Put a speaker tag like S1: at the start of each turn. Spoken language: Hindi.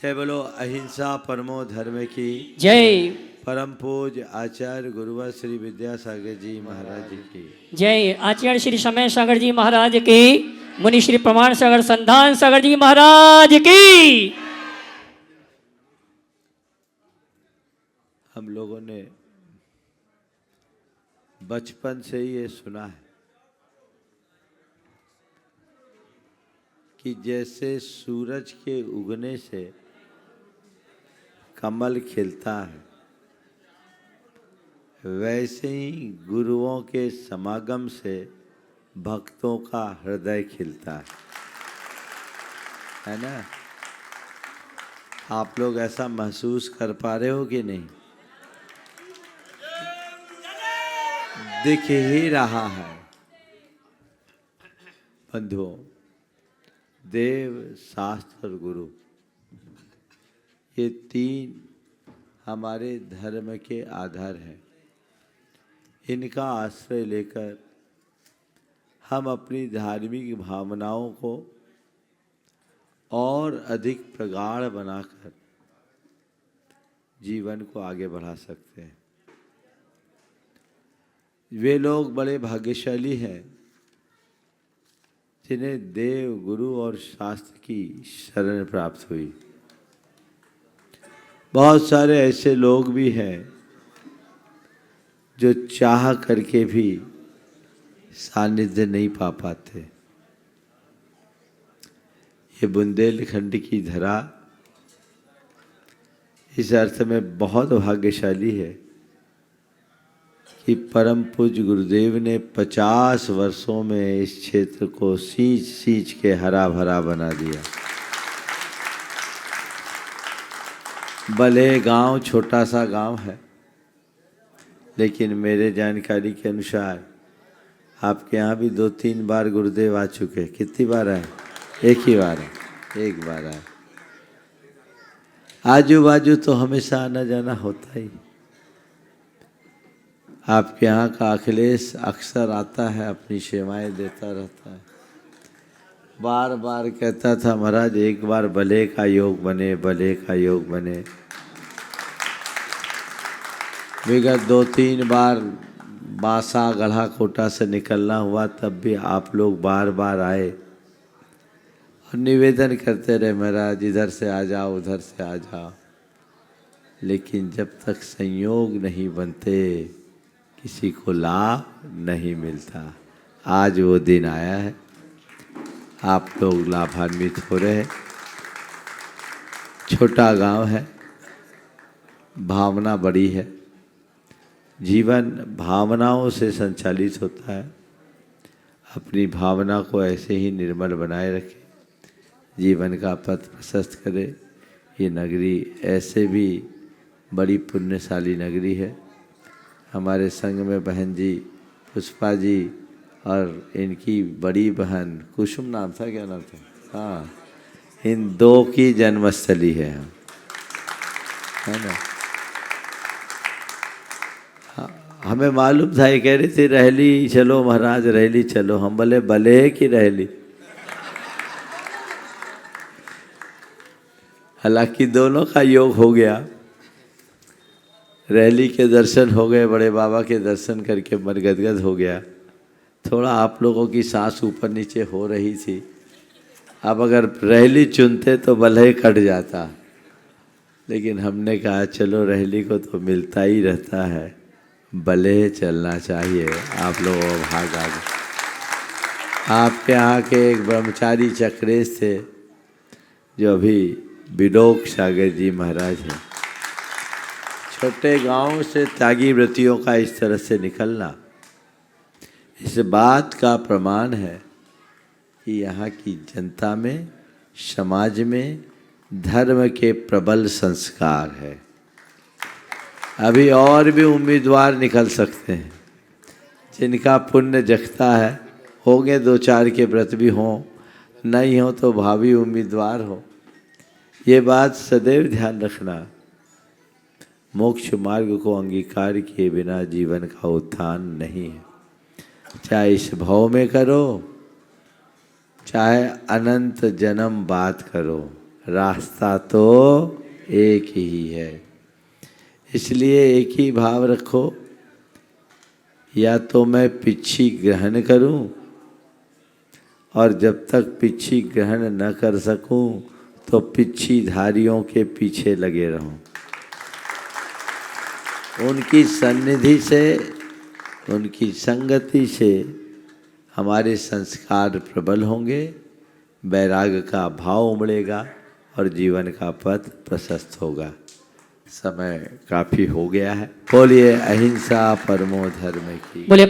S1: जय बोलो अहिंसा परमो धर्म की
S2: जय।
S1: परम पूज आचार्य गुरुवर श्री विद्यासागर जी महाराज की
S2: जय। आचार्य श्री समय सागर जी महाराज की, मुनि श्री प्रमाण सागर संधान सागर जी महाराज की।
S1: हम लोगों ने बचपन से ही ये सुना है कि जैसे सूरज के उगने से कमल खिलता है, वैसे ही गुरुओं के समागम से भक्तों का हृदय खिलता है ना। आप लोग ऐसा महसूस कर पा रहे हो कि नहीं? दिख ही रहा है बंधुओं। देव, शास्त्र और गुरु, ये तीन हमारे धर्म के आधार हैं। इनका आश्रय लेकर हम अपनी धार्मिक भावनाओं को और अधिक प्रगाढ़ बनाकर जीवन को आगे बढ़ा सकते हैं। वे लोग बड़े भाग्यशाली हैं जिन्हें देव, गुरु और शास्त्र की शरण प्राप्त हुई। बहुत सारे ऐसे लोग भी हैं जो चाह करके भी सानिध्य नहीं पा पाते। ये बुंदेलखंड की धरा इस अर्थ में बहुत भाग्यशाली है कि परम पूज्य गुरुदेव ने 50 वर्षों में इस क्षेत्र को सींच सींच के हरा भरा बना दिया। भले गांव छोटा सा गांव है, लेकिन मेरे जानकारी के अनुसार आपके यहाँ भी 2-3 बार गुरुदेव आ चुके। कितनी बार आए? एक ही बार है, एक बार आए। आजू बाजू तो हमेशा आना जाना होता ही। आपके यहाँ का अखिलेश अक्सर आता है, अपनी सेवाएं देता रहता है। बार बार कहता था, महाराज एक बार भले का योग बने, भले का योग बने। विगत 2-3 बार बासा गढ़ा कोटा से निकलना हुआ, तब भी आप लोग बार बार आए और निवेदन करते रहे, महाराज इधर से आ जाओ, उधर से आ जाओ। लेकिन जब तक संयोग नहीं बनते किसी को लाभ नहीं मिलता। आज वो दिन आया है, आप लोग लाभान्वित हो रहे हैं। छोटा गांव है, भावना बड़ी है। जीवन भावनाओं से संचालित होता है। अपनी भावना को ऐसे ही निर्मल बनाए रखें, जीवन का पथ प्रशस्त करे। ये नगरी ऐसे भी बड़ी पुण्यशाली नगरी है। हमारे संग में बहन जी पुष्पा जी और इनकी बड़ी बहन कुसुम, नाम था, क्या नाम था? हाँ, इन दो की जन्मस्थली है ना। हमें मालूम था, ये कह रही थी रहली चलो महाराज, रहली चलो। हम बोले भले है कि रहली। हालांकि दोनों का योग हो गया। रहली के दर्शन हो गए, बड़े बाबा के दर्शन करके मन गदगद हो गया। थोड़ा आप लोगों की सांस ऊपर नीचे हो रही थी। अब अगर रहली चुनते तो भले कट जाता, लेकिन हमने कहा चलो रहली को तो मिलता ही रहता है, भले चलना चाहिए। आप लोगों को भाग आ गए। आपके यहाँ के एक ब्रह्मचारी चक्रेश थे, जो अभी विडोक सागर जी महाराज हैं। छोटे गांव से त्यागी वृत्तियों का इस तरह से निकलना इस बात का प्रमाण है कि यहाँ की जनता में, समाज में धर्म के प्रबल संस्कार है। अभी और भी उम्मीदवार निकल सकते हैं जिनका पुण्य जगता है। होंगे 2-4 के व्रत भी हों, नहीं हो तो भावी उम्मीदवार हो। ये बात सदैव ध्यान रखना। मोक्ष मार्ग को अंगीकार किए बिना जीवन का उत्थान नहीं है। चाहे इस भव में करो, चाहे अनंत जन्म बात करो, रास्ता तो एक ही है। इसलिए एक ही भाव रखो, या तो मैं पिच्छी ग्रहण करूं, और जब तक पिच्छी ग्रहण न कर सकूं तो पिच्छी धारियों के पीछे लगे रहूं। उनकी सन्निधि से, उनकी संगति से हमारे संस्कार प्रबल होंगे, वैराग्य का भाव उमड़ेगा और जीवन का पथ प्रशस्त होगा। समय काफ़ी हो गया है। बोलिए अहिंसा परमो धर्म की।
S2: बोलिए